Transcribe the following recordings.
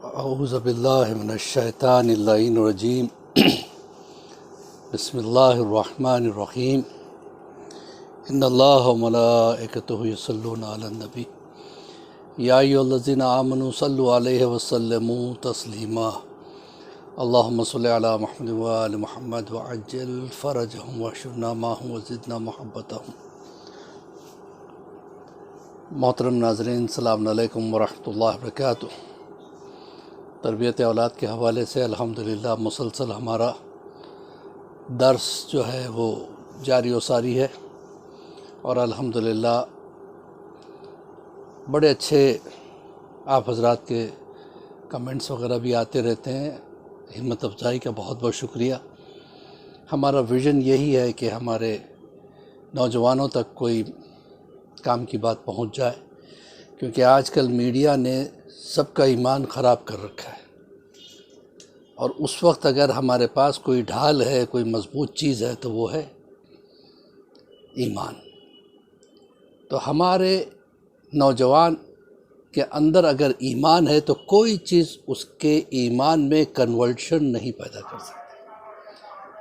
اعوذ باللہ من الشیطان اللعین الرجیم بسم اللہ الرحمن الرحیم ان اللہ وملائکتہ یصلون علی النبی یا ایھا الذین آمنوا صلوا علیہ وسلموا تسلیما اللہم صل علی محمد وآل محمد وعجل فرجہم واحشرنا معہم وزدنا محبتہم۔ محترم ناظرین، السلام علیکم ورحمۃ اللہ وبرکاتہ۔ تربیت اولاد کے حوالے سے الحمدللہ مسلسل ہمارا درس جو ہے وہ جاری و ساری ہے، اور الحمدللہ بڑے اچھے آپ حضرات کے کمنٹس وغیرہ بھی آتے رہتے ہیں۔ ہمت افزائی کا بہت بہت شکریہ۔ ہمارا ویژن یہی ہے کہ ہمارے نوجوانوں تک کوئی کام کی بات پہنچ جائے، کیونکہ آج کل میڈیا نے سب کا ایمان خراب کر رکھا ہے، اور اس وقت اگر ہمارے پاس کوئی ڈھال ہے، کوئی مضبوط چیز ہے، تو وہ ہے ایمان۔ تو ہمارے نوجوان کے اندر اگر ایمان ہے تو کوئی چیز اس کے ایمان میں کنورشن نہیں پیدا کر سکتی۔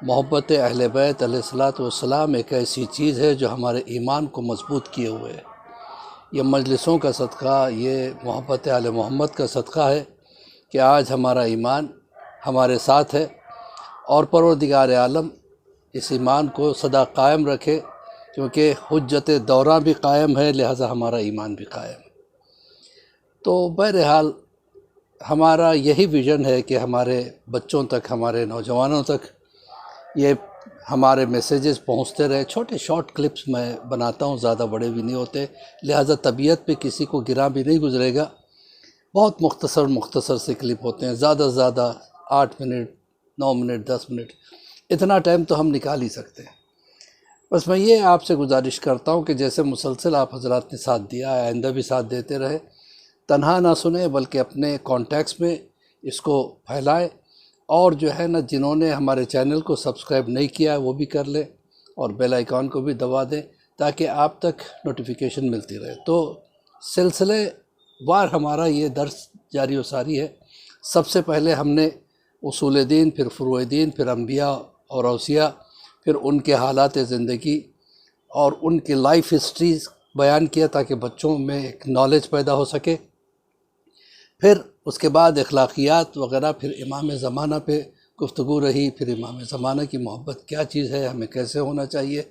محبت اہل بیت علیہ الصلوۃ والسلام ایک ایسی چیز ہے جو ہمارے ایمان کو مضبوط کیے ہوئے ہے۔ یہ مجلسوں کا صدقہ، یہ محبت آل محمد کا صدقہ ہے کہ آج ہمارا ایمان ہمارے ساتھ ہے، اور پروردگار عالم اس ایمان کو سدا قائم رکھے، کیونکہ حجت دورہ بھی قائم ہے، لہذا ہمارا ایمان بھی قائم ہے۔ تو بہرحال ہمارا یہی ویژن ہے کہ ہمارے بچوں تک، ہمارے نوجوانوں تک یہ ہمارے میسیجز پہنچتے رہے۔ چھوٹے شارٹ کلپس میں بناتا ہوں، زیادہ بڑے بھی نہیں ہوتے، لہٰذا طبیعت پہ کسی کو گراں بھی نہیں گزرے گا۔ بہت مختصر سے کلپ ہوتے ہیں، زیادہ سے زیادہ 8 منٹ، 9 منٹ، 10 منٹ، اتنا ٹائم تو ہم نکال ہی سکتے ہیں۔ بس میں یہ آپ سے گزارش کرتا ہوں کہ جیسے مسلسل آپ حضرات نے ساتھ دیا، آئندہ بھی ساتھ دیتے رہے، تنہا نہ سنیں بلکہ اپنے کانٹیکٹس میں اس کو پھیلائیں، اور جو ہے نا، جنہوں نے ہمارے چینل کو سبسکرائب نہیں کیا ہے وہ بھی کر لیں، اور بیل آئیکن کو بھی دبا دیں تاکہ آپ تک نوٹیفیکیشن ملتی رہے۔ تو سلسلے وار ہمارا یہ درس جاری و ساری ہے۔ سب سے پہلے ہم نے اصول دین، پھر فروع دین، پھر انبیاء اور اوصیاء، پھر ان کے حالات زندگی اور ان کی لائف ہسٹریز بیان کیا تاکہ بچوں میں ایک نالج پیدا ہو سکے۔ پھر اس کے بعد اخلاقیات وغیرہ، پھر امام زمانہ پہ گفتگو رہی، پھر امام زمانہ کی محبت کیا چیز ہے، ہمیں کیسے ہونا چاہیے۔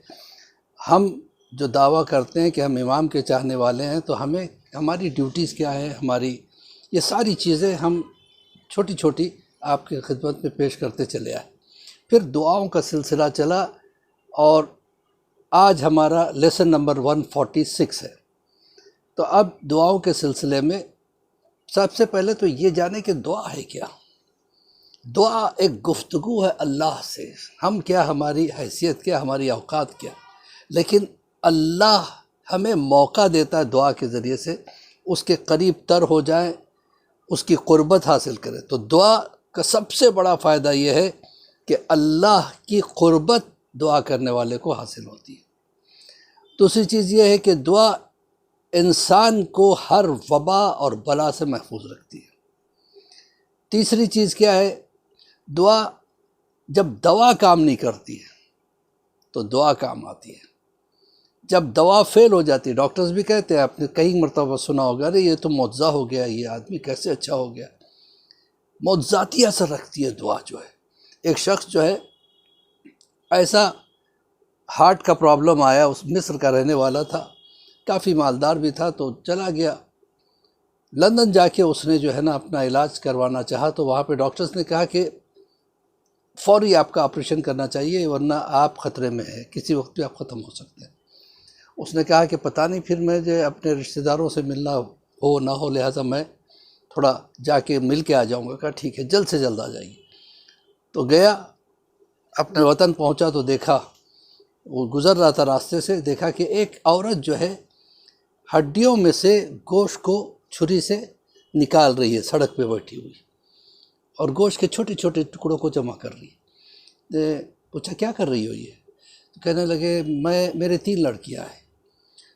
ہم جو دعویٰ کرتے ہیں کہ ہم امام کے چاہنے والے ہیں، تو ہمیں ہماری ڈیوٹیز کیا ہیں، ہماری یہ ساری چیزیں ہم چھوٹی چھوٹی آپ کی خدمت میں پیش کرتے چلے آئے۔ پھر دعاؤں کا سلسلہ چلا، اور آج ہمارا لیسن نمبر 146 ہے۔ تو اب دعاؤں کے سلسلے میں سب سے پہلے تو یہ جانیں کہ دعا ہے کیا۔ دعا ایک گفتگو ہے اللہ سے، ہم کیا، ہماری حیثیت کیا، ہماری اوقات کیا، لیکن اللہ ہمیں موقع دیتا ہے دعا کے ذریعے سے اس کے قریب تر ہو جائیں، اس کی قربت حاصل کریں۔ تو دعا کا سب سے بڑا فائدہ یہ ہے کہ اللہ کی قربت دعا کرنے والے کو حاصل ہوتی ہے۔ دوسری چیز یہ ہے کہ دعا انسان کو ہر وبا اور بلا سے محفوظ رکھتی ہے۔ تیسری چیز کیا ہے، دعا جب دوا کام نہیں کرتی ہے تو دعا کام آتی ہے۔ جب دوا فیل ہو جاتی ہے، ڈاکٹرز بھی کہتے ہیں، آپ نے کئی مرتبہ سنا ہوگا، ارے یہ تو معجزہ ہو گیا، یہ آدمی کیسے اچھا ہو گیا۔ معجزاتی اثر رکھتی ہے دعا جو ہے۔ ایک شخص جو ہے، ایسا ہارٹ کا پرابلم آیا، اس مصر کا رہنے والا تھا، کافی مالدار بھی تھا، تو چلا گیا لندن، جا کے اس نے جو ہے نا اپنا علاج کروانا چاہا، تو وہاں پہ ڈاکٹرز نے کہا کہ فوری آپ کا آپریشن کرنا چاہیے، ورنہ آپ خطرے میں ہیں، کسی وقت بھی آپ ختم ہو سکتے ہیں۔ اس نے کہا کہ پتہ نہیں پھر میں جو اپنے رشتہ داروں سے ملنا ہو نہ ہو، لہٰذا میں تھوڑا جا کے مل کے آ جاؤں گا۔ کہا ٹھیک ہے، جلد سے جلد آ جائیے۔ تو گیا، اپنے وطن پہنچا تو دیکھا، وہ گزر رہا تھا راستے سے، دیکھا کہ ایک عورت جو ہے ہڈیوں میں سے گوشت کو چھری سے نکال رہی ہے، سڑک پہ بیٹھی ہوئی، اور گوشت کے چھوٹے چھوٹے ٹکڑوں کو جمع کر رہی ہے۔ پوچھا کیا کر رہی ہو یہ؟ تو کہنے لگے میرے 3 لڑکیاں ہیں،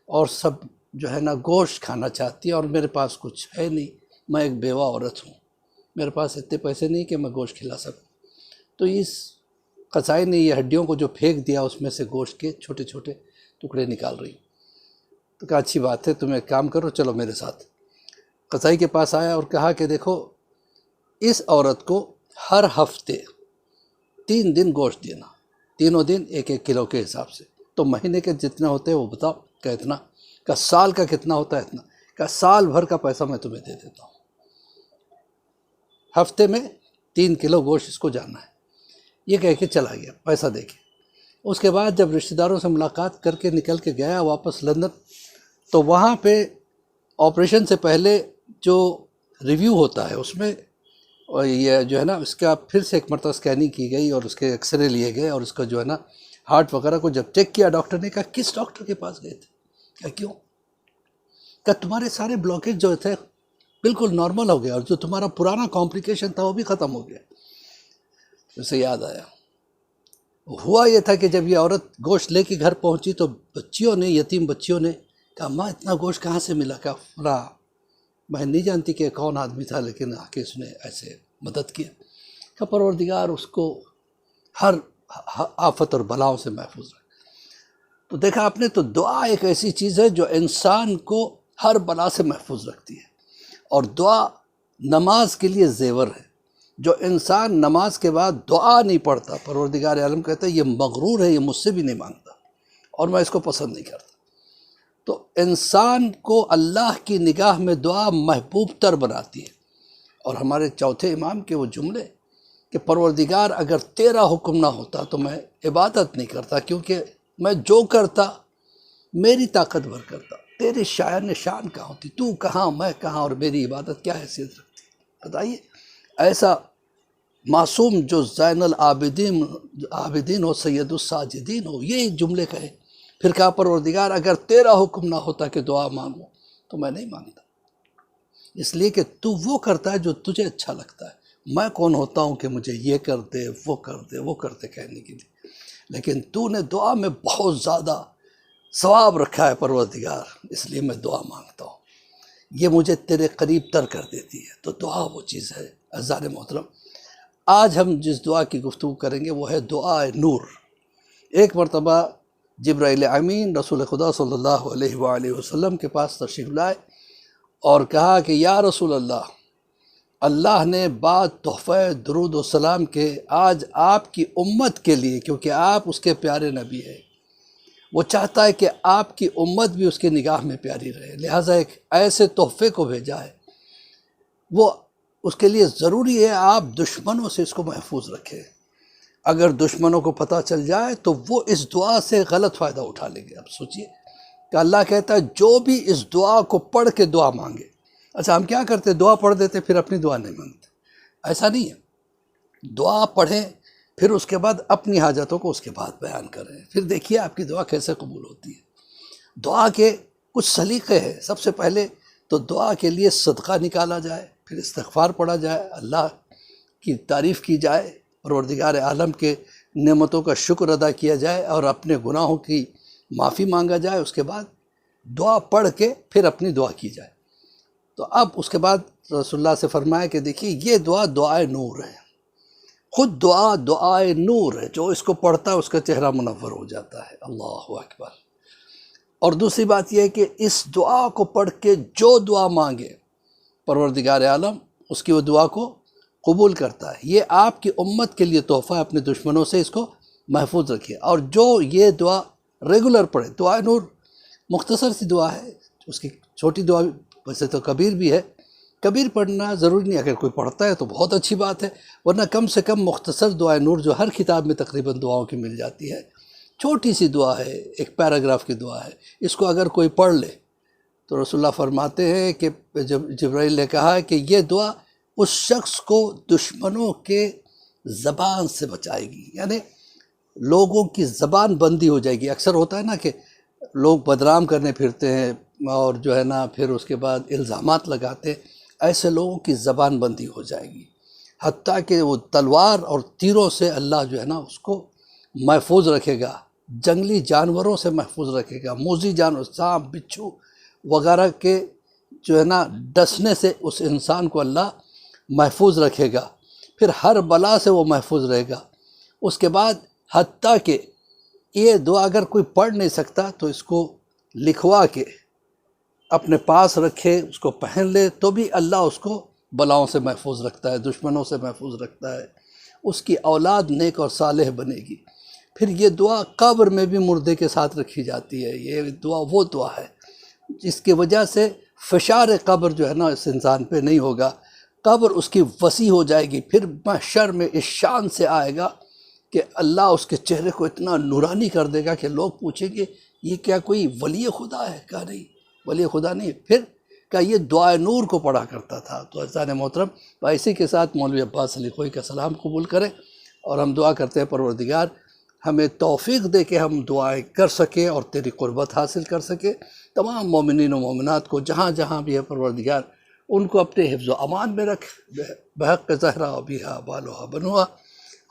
اور سب جو ہے نا گوشت کھانا چاہتی ہے، اور میرے پاس کچھ ہے نہیں، میں ایک بیوہ عورت ہوں، میرے پاس اتنے پیسے نہیں کہ میں گوشت کھلا سکوں۔ تو اس قصائی نے یہ ہڈیوں کو جو پھینک دیا اس میں سے گوشت کے چھوٹے چھوٹے ٹکڑے نکال رہی۔ تو کہا اچھی بات ہے، تم ایک کام کرو، چلو میرے ساتھ۔ قصائی کے پاس آیا اور کہا کہ دیکھو اس عورت کو ہر ہفتے 3 دن گوشت دینا، تینوں دن 1 کلو کے حساب سے۔ تو مہینے کے جتنے ہوتے ہیں وہ بتاؤ، کہ اتنا، کہ سال کا کتنا ہوتا ہے اتنا، کہ سال بھر کا پیسہ میں تمہیں دے دیتا ہوں، ہفتے میں 3 کلو گوشت اس کو جانا ہے۔ یہ کہہ کے چلا گیا پیسہ دے کے۔ اس کے بعد جب رشتہ داروں سے ملاقات کر کے نکل کے گیا واپس لندن، تو وہاں پہ آپریشن سے پہلے جو ریویو ہوتا ہے اس میں یہ جو ہے نا اس کا پھر سے ایک مرتبہ اسکیننگ کی گئی اور اس کے ایکس رے لیے گئے، اور اس کا جو ہے نا ہارٹ وغیرہ کو جب چیک کیا ڈاکٹر نے کہا کس ڈاکٹر کے پاس گئے تھے؟ کہا کیوں؟ کہ تمہارے سارے بلاکیج جو تھے بالکل نارمل ہو گیا، اور جو تمہارا پرانا کمپلیکیشن تھا وہ بھی ختم ہو گیا۔ اسے یاد آیا، ہوا یہ تھا کہ جب یہ عورت گوشت لے کے گھر پہنچی تو بچیوں نے، یتیم بچیوں نے کہا ماں اتنا گوشت کہاں سے ملا؟ کہا فلاں، میں نہیں جانتی کہ کون آدمی تھا، لیکن آ کے اس نے ایسے مدد کیا۔ کہ پروردگار اس کو ہر آفت اور بلاؤں سے محفوظ رکھے۔ تو دیکھا آپ نے، تو دعا ایک ایسی چیز ہے جو انسان کو ہر بلا سے محفوظ رکھتی ہے، اور دعا نماز کے لیے زیور ہے۔ جو انسان نماز کے بعد دعا نہیں پڑھتا، پروردگار عالم کہتا ہے یہ مغرور ہے، یہ مجھ سے بھی نہیں مانگتا اور میں اس کو پسند نہیں کرتا۔ تو انسان کو اللہ کی نگاہ میں دعا محبوب تر بناتی ہے۔ اور ہمارے چوتھے امام کے وہ جملے کہ پروردگار اگر تیرا حکم نہ ہوتا تو میں عبادت نہیں کرتا، کیونکہ میں جو کرتا میری طاقت بھر کرتا، تیری شاعر شان کہاں ہوتی، تو کہاں میں کہاں، اور میری عبادت کیا حیثیت رکھتی؟ بتائیے، ایسا معصوم جو زین العابدین ہو، سید الساجدین ہو، یہ جملے کہے۔ پھر کہا پروردگار اگر تیرا حکم نہ ہوتا کہ دعا مانگو تو میں نہیں مانگتا، اس لیے کہ تو وہ کرتا ہے جو تجھے اچھا لگتا ہے۔ میں کون ہوتا ہوں کہ مجھے یہ کر دے، وہ کر دے، وہ کر دے کہنے کے لیے، لیکن تو نے دعا میں بہت زیادہ ثواب رکھا ہے پروردگار، اس لیے میں دعا مانگتا ہوں، یہ مجھے تیرے قریب تر کر دیتی ہے۔ تو دعا وہ چیز ہے۔ عزیزان محترم، آج ہم جس دعا کی گفتگو کریں گے وہ ہے دعائے نور۔ ایک مرتبہ جبرائیل امین رسول خدا صلی اللہ علیہ وآلہ وسلم کے پاس تشریف لائے اور کہا کہ یا رسول اللہ، اللہ نے بعد تحفہ درود و سلام کے آج آپ کی امت کے لیے، کیونکہ آپ اس کے پیارے نبی ہیں، وہ چاہتا ہے کہ آپ کی امت بھی اس کی نگاہ میں پیاری رہے، لہٰذا ایک ایسے تحفے کو بھیجا ہے۔ وہ اس کے لیے ضروری ہے آپ دشمنوں سے اس کو محفوظ رکھیں۔ اگر دشمنوں کو پتہ چل جائے تو وہ اس دعا سے غلط فائدہ اٹھا لیں گے۔ اب سوچئے کہ اللہ کہتا ہے جو بھی اس دعا کو پڑھ کے دعا مانگے۔ اچھا ہم کیا کرتے؟ دعا پڑھ دیتے پھر اپنی دعا نہیں مانگتے۔ ایسا نہیں ہے، دعا پڑھیں پھر اس کے بعد اپنی حاجتوں کو اس کے بعد بیان کریں، پھر دیکھیے آپ کی دعا کیسے قبول ہوتی ہے۔ دعا کے کچھ سلیقے ہیں۔ سب سے پہلے تو دعا کے لیے صدقہ نکالا جائے، پھر استغفار پڑھا جائے، اللہ کی تعریف کی جائے، پروردگار عالم کے نعمتوں کا شکر ادا کیا جائے اور اپنے گناہوں کی معافی مانگا جائے۔ اس کے بعد دعا پڑھ کے پھر اپنی دعا کی جائے۔ تو اب اس کے بعد رسول اللہ سے فرمایا کہ دیکھیے یہ دعا دعائے نور ہے، خود دعا دعائے نور ہے، جو اس کو پڑھتا ہے اس کا چہرہ منور ہو جاتا ہے۔ اللہ اکبر۔ اور دوسری بات یہ ہے کہ اس دعا کو پڑھ کے جو دعا مانگے پروردگار عالم اس کی وہ دعا کو قبول کرتا ہے۔ یہ آپ کی امت کے لیے تحفہ ہے، اپنے دشمنوں سے اس کو محفوظ رکھیے۔ اور جو یہ دعا ریگولر پڑھے، دعائے نور مختصر سی دعا ہے، اس کی چھوٹی دعا ویسے تو کبیر بھی ہے، کبیر پڑھنا ضروری نہیں، اگر کوئی پڑھتا ہے تو بہت اچھی بات ہے، ورنہ کم سے کم مختصر دعائے نور جو ہر کتاب میں تقریباً دعاؤں کی مل جاتی ہے، چھوٹی سی دعا ہے، ایک پیراگراف کی دعا ہے، اس کو اگر کوئی پڑھ لے تو رسول اللہ فرماتے ہیں کہ جبرائیل نے کہا کہ یہ دعا اس شخص کو دشمنوں کے زبان سے بچائے گی، یعنی لوگوں کی زبان بندی ہو جائے گی۔ اکثر ہوتا ہے نا کہ لوگ بدنام کرنے پھرتے ہیں اور جو ہے نا پھر اس کے بعد الزامات لگاتے ہیں، ایسے لوگوں کی زبان بندی ہو جائے گی، حتیٰ کہ وہ تلوار اور تیروں سے اللہ جو ہے نا اس کو محفوظ رکھے گا، جنگلی جانوروں سے محفوظ رکھے گا، موذی جانور، سانپ، بچھو وغیرہ کے جو ہے نا ڈسنے سے اس انسان کو اللہ محفوظ رکھے گا، پھر ہر بلا سے وہ محفوظ رہے گا۔ اس کے بعد حتیٰ کہ یہ دعا اگر کوئی پڑھ نہیں سکتا تو اس کو لکھوا کے اپنے پاس رکھے، اس کو پہن لے، تو بھی اللہ اس کو بلاؤں سے محفوظ رکھتا ہے، دشمنوں سے محفوظ رکھتا ہے، اس کی اولاد نیک اور صالح بنے گی۔ پھر یہ دعا قبر میں بھی مردے کے ساتھ رکھی جاتی ہے۔ یہ دعا وہ دعا ہے جس کی وجہ سے فشار قبر جو ہے نا اس انسان پہ نہیں ہوگا، قبر اس کی وسیع ہو جائے گی، پھر محشر میں اس شان سے آئے گا کہ اللہ اس کے چہرے کو اتنا نورانی کر دے گا کہ لوگ پوچھیں گے یہ کیا کوئی ولی خدا ہے؟ کہا نہیں، ولی خدا نہیں، پھر کہ یہ دعائے نور کو پڑھا کرتا تھا۔ تو عزیزان محترم، اسی کے ساتھ مولوی عباس علی خوئی کا سلام قبول کریں، اور ہم دعا کرتے ہیں پروردگار ہمیں توفیق دے کہ ہم دعائیں کر سکیں اور تیری قربت حاصل کر سکیں۔ تمام مومنین و مومنات کو جہاں جہاں بھی ہے پروردگار ان کو اپنے حفظ و امان میں رکھ، بحق زہرا و بیہا بالوہا بنوہا۔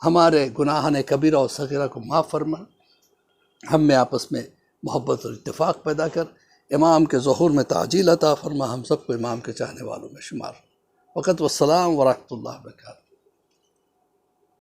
ہمارے گناہان کبیرہ و صغیرہ کو معاف فرما، ہم میں آپس میں محبت اور اتفاق پیدا کر، امام کے ظہور میں تعجیل عطا فرما، ہم سب کو امام کے چاہنے والوں میں شمار۔ وقت والسلام ورحمۃ اللہ وبرکاتہ۔